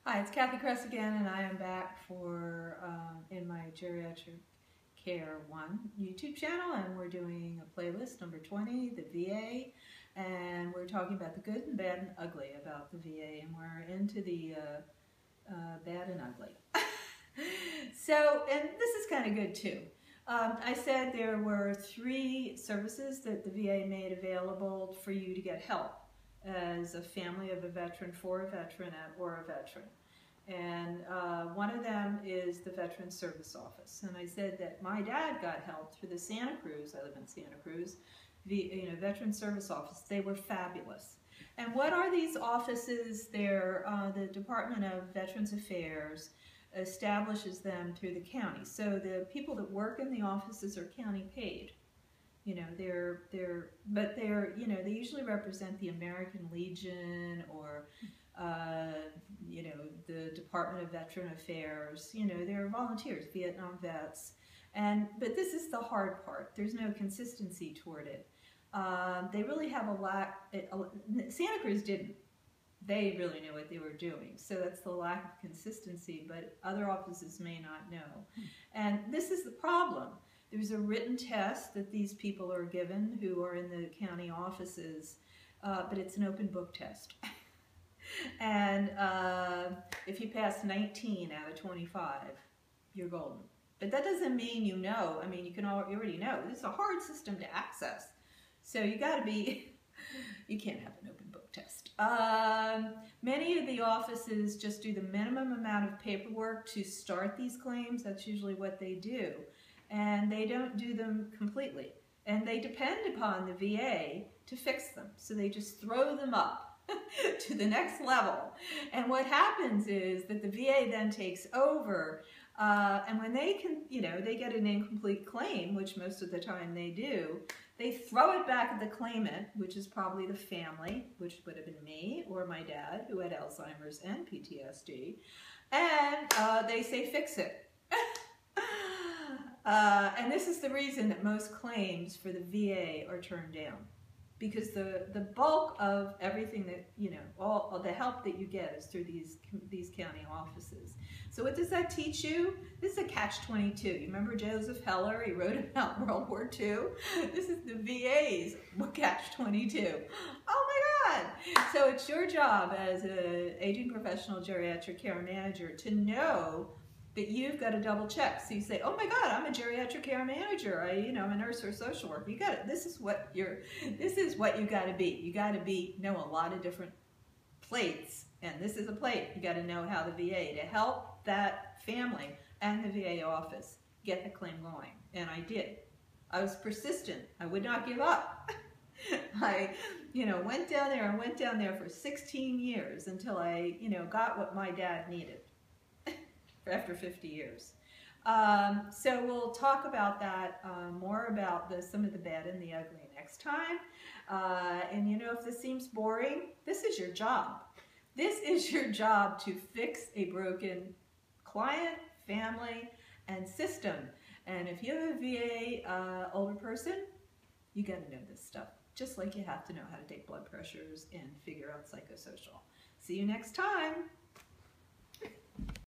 Hi, it's Kathy Kress again, and I am back for in my Geriatric Care 1 YouTube channel, and we're doing a playlist number 20, the VA, and we're talking about the good and bad and ugly about the VA, and we're into the bad and ugly. So, and this is kind of good too. I said there were 3 services that the VA made available for you to get help as a family of a veteran, for a veteran, or a veteran. And one of them is the Veteran Service Office. And I said that my dad got help through the Santa Cruz, I live in Santa Cruz, the Veteran Service Office. They were fabulous. And what are these offices? They're the Department of Veterans Affairs establishes them through the county. So the people that work in the offices are county paid. They usually represent the American Legion or the Department of Veteran Affairs. They're volunteers, Vietnam vets. But this is the hard part. There's no consistency toward it. They really have a lack. Santa Cruz didn't. They really knew what they were doing. So that's the lack of consistency, but other offices may not know. And this is the problem. There's a written test that these people are given who are in the county offices, but it's an open book test. And if you pass 19 out of 25, you're golden. But that doesn't mean you know. I mean, you already know. It's a hard system to access. So you got to be, you can't have an open book test. Many of the offices just do the minimum amount of paperwork to start these claims. That's usually what they do. And they don't do them completely. And they depend upon the VA to fix them. So they just throw them up to the next level. And what happens is that the VA then takes over, and when they can, they get an incomplete claim, which most of the time they do, they throw it back at the claimant, which is probably the family, which would have been me or my dad, who had Alzheimer's and PTSD, and they say, fix it. And this is the reason that most claims for the VA are turned down, because the bulk of everything that, all the help that you get is through these county offices. So what does that teach you? This is a catch-22. You remember Joseph Heller? He wrote about World War II. This is the VA's catch-22. Oh my God! So it's your job as an aging professional geriatric care manager to know that you've got to double check. So you say, oh my God, I'm a geriatric care manager. I'm a nurse or social worker. You got it. This is what you got to be. You got to know a lot of different plates, and this is a plate. You got to know how the VA to help that family and the VA office get the claim going. And I did. I was persistent. I would not give up. I, went down there and went down there for 16 years until I, got what my dad needed. After 50 years. So we'll talk about that, more about some of the bad and the ugly next time. And if this seems boring, this is your job. This is your job to fix a broken client, family, and system. And if you have a VA older person, you got to know this stuff. Just like you have to know how to take blood pressures and figure out psychosocial. See you next time.